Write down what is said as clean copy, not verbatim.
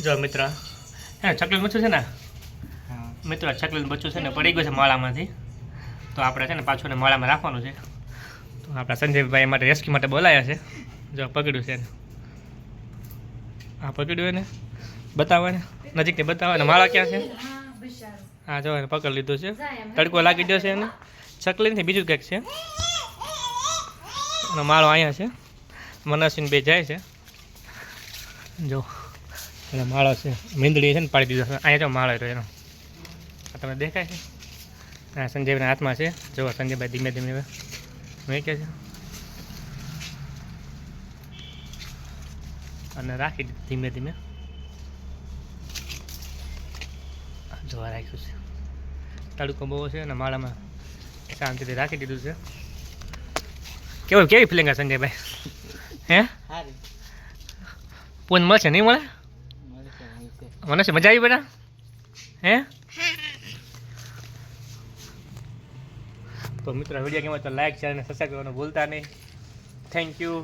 જો મિત્ર હે ચકલીનું બચ્ચું છે ને હા મિત્ર ચકલીનું બચ્ચું છે ને પડી ગયું છે માળામાંથી. તો આપણે છે ને પાછું ને માળામાં રાખવાનું છે. તો આપણા સંજયભાઈ માટે રેસ્ક્યુ માટે બોલાયા છે. જો પકડ્યું છે એને. હા પકડ્યું એને બતાવો ને નજીકથી બતાવો ને માળા ક્યાં છે. હા જો એને પકડી લીધું છે. તડકો લાગી ગયો છે એને. ચકલી નથી બીજું કંઈક છે. અને માળો અહીંયા છે. મનસ્વીન બે જાય છે. જો અને માળો છે મીંદડી છે ને પાડી દીધો છે. અહીંયા જો માળો રહ્યો એનો આ તમને દેખાય છે. હા સંજયભાઈના હાથમાં છે. જો સંજયભાઈ ધીમે ધીમે હવે મૂકે છે અને રાખી દીધું ધીમે ધીમે. જોવા રાખ્યું છે. તડકો બહુ છે અને માળામાં શાંતિથી રાખી દીધું છે. કેવી ફિલિંગ આ સંજયભાઈ હે સારી પૂન મળશે નહીં મળે મને છે મજા આવી બેટા હે. તો મિત્રો વિડીયો ગમે તો લાઈક શેર અને સબસ્ક્રાઈબ કરવાનું ભૂલતા નહીં. Thank you.